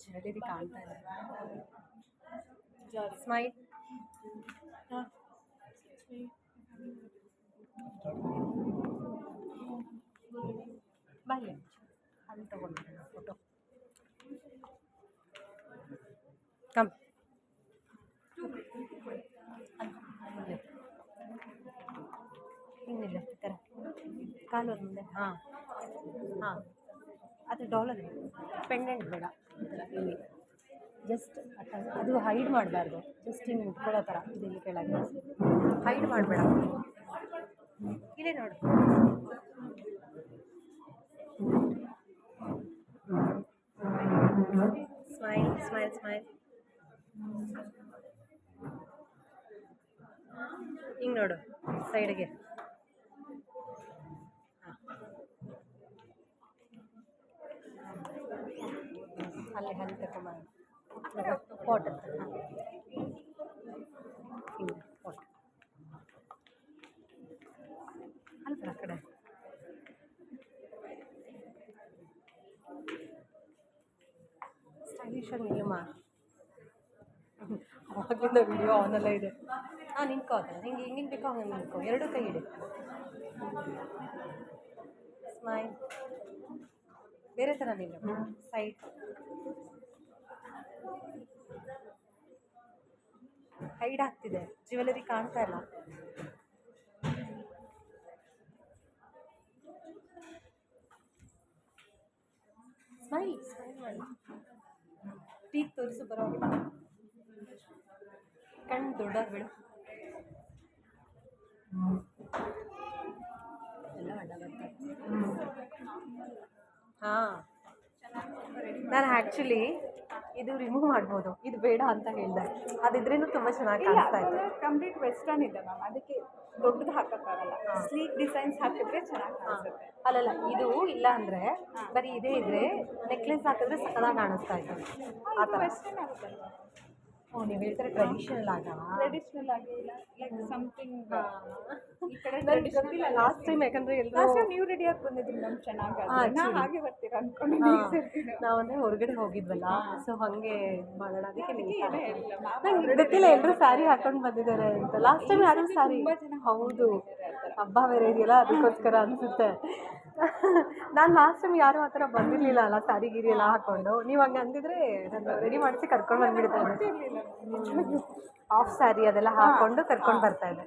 Jewellery ಕಾಣ್ತಾ ಇದೆ. Smile. ಬಾಯ್ ಅಲ್ಲಿ ತಗೊಂಡು ಫೋಟೋ ಕಮ್ ಹಿಂಗಿಲ್ಲ ಈ ಥರ ಕಾಲು ಮುಂದೆ. ಹಾಂ ಹಾಂ, ಅದು ಡಾಲರ್ ಪೆಂಡೆಂಟ್ ಬೇಡ. ಇಲ್ಲಿ ಜಸ್ಟ್ ಅದು ಹೈಡ್ ಮಾಡಬಾರ್ದು, ಜಸ್ಟ್ ಹಿಂಗೆ ಇಟ್ಕೊಳ್ಳೋ ಥರ ಇಲ್ಲಿ ಕೆಳಗೆ ಹೈಡ್ ಮಾಡಬೇಡ. ಇಲ್ಲೇ ನೋಡು. Smile smile smile. ಹಿಂಗೆ ನೋಡು ಸೈಡ್ಗೆ. ಅಲ್ಲಿ ಹಲ್ಲಿ ತಗೊಂಬ ಪಾಟ್ ಅಂತ. ಹಿಂಗೆ ಪಾಟ್ ಅಲ್ಲಿ ಆ ಕಡೆ. ಸ್ಟೈಲಿಶಾಗಿ ನಿಲ್ಲಮ್ಮ. ಅವಾಗಲಿಂದ ವಿಡಿಯೋ ಆನೆಲ್ಲ ಇದೆ. ಹಾಂ ನಿಂತ್ಕೋ, ಆ ಥರ ಹಿಂಗೆ ಹಿಂಗಿನ ಬೇಕೋ ಹಂಗೆ ನಿಂತ್ಕೋ. ಎರಡೂ ಕೈ ಇಡಿ. ಸ್ಮೈಲ್. ಬೇರೆ ಥರ ನಿಲ್ಲ. ಸೈಡ್. ಹೈಡ್ ಆಗ್ತಿದೆ, ಜ್ಯುವೆಲರಿ ಕಾಣ್ತಾ ಇಲ್ಲ. ಸ್ಮೈಲ್ ಸ್ಮೈಲ್ ಮಾಡಿ. ಟೀತ್ ತೋರಿಸು ಬರೋಲ್ಲ. ಕಣ್ಣು ದೊಡ್ಡದು ಬಿಡು. ಎಲ್ಲ ಅಡ್ಡ ಬರ್ತಾರೆ. ಹಾಂ, ನಾನು ಆ್ಯಕ್ಚುಲಿ ಇದು ರಿಮೂವ್ ಮಾಡ್ಬೋದು, ಇದು ಬೇಡ ಅಂತ ಹೇಳಿದೆ. ಅದಿದ್ರೇನು ತುಂಬ ಚೆನ್ನಾಗಿ ಕಾಣಿಸ್ತಾ ಇತ್ತು. ಕಂಪ್ಲೀಟ್ ವೆಸ್ಟರ್ನ್ ಇದೆ ಮ್ಯಾಮ್, ಅದಕ್ಕೆ ದೊಡ್ಡದು ಹಾಕೋಕ್ಕಾಗಲ್ಲ. ಸ್ಲೀಕ್ ಡಿಸೈನ್ಸ್ ಹಾಕಿದ್ರೆ ಚೆನ್ನಾಗಿ ಕಾಣಿಸುತ್ತೆ. ಅಲ್ಲಲ್ಲ, ಇದು ಇಲ್ಲ ಅಂದರೆ ಬರೀ ಇದೇ ಇದ್ರೆ ನೆಕ್ಲೆಸ್ ಹಾಕಿದ್ರೆ ಸಕ್ಕದಾಗಿ ಕಾಣಿಸ್ತಾ ಇತ್ತು. ಆ ಥರ ವೆಸ್ಟರ್ನ್ ಆಗುತ್ತಲ್ಲ. ಓ, ನೀವು ಹೇಳ್ತಾರೆ ಟ್ರೆಡಿಷ್ನಲ್ ಆಗ. ಟ್ರೆಡಿಷ್ನಲ್ ಆಗಿ ಇಲ್ಲ ಲೈಕ್ ಸಮಥಿಂಗ್ ಈ ಕಡೆ ನನಗೆ ಗೊತ್ತಿಲ್ಲ ಲಾಸ್ಟ್ ಟೈಮ್, ಯಾಕಂದರೆ ಎಲ್ಲರೂ ನೀವು ರೆಡಿ ಆಗಿ ಬಂದಿದ್ರಿ ನಮ್ಗೆ ಚೆನ್ನಾಗಿ. ನಾನು ಹಾಗೆ ಬರ್ತೀರಾ ಅನ್ಕೊಂಡು ನಾವಂದರೆ ಹೊರಗಡೆ ಹೋಗಿದ್ವಲ್ಲ, ಸೊ ಹಾಗೆ ಮಾಡೋಣ. ಅದಕ್ಕೆ ಹೇಳಿಲ್ಲ ನಂಗೆ ಗೊತ್ತಿಲ್ಲ ಎಲ್ಲರೂ ಸ್ಯಾರಿ ಹಾಕೊಂಡು ಬಂದಿದ್ದಾರೆ ಅಂತ. ಲಾಸ್ಟ್ ಟೈಮ್ ಯಾರು ಸ್ಯಾರಿ. ಹೌದು, ಹಬ್ಬ ಬೇರೆ ಇದೆಯಲ್ಲ, ಅದಕ್ಕೋಸ್ಕರ ಅನಿಸುತ್ತೆ. ನಾನು ಲಾಸ್ಟ್ ಟೈಮ್ ಯಾರು ಆ ಥರ ಬಂದಿರಲಿಲ್ಲ ಅಲ್ಲ, ಸ್ಯಾರಿ ಗಿರಿ ಎಲ್ಲ ಹಾಕ್ಕೊಂಡು. ನೀವು ಹಂಗೆ ಅಂದಿದ್ರೆ ನಾನು ರೆಡಿ ಮಾಡಿಸಿ ಕರ್ಕೊಂಡು ಬಂದುಬಿಡ್ತಾರೆ. ಆಫ್ ಸ್ಯಾರಿ ಅದೆಲ್ಲ ಹಾಕ್ಕೊಂಡು ಕರ್ಕೊಂಡು ಬರ್ತಾಯಿದ್ದೆ.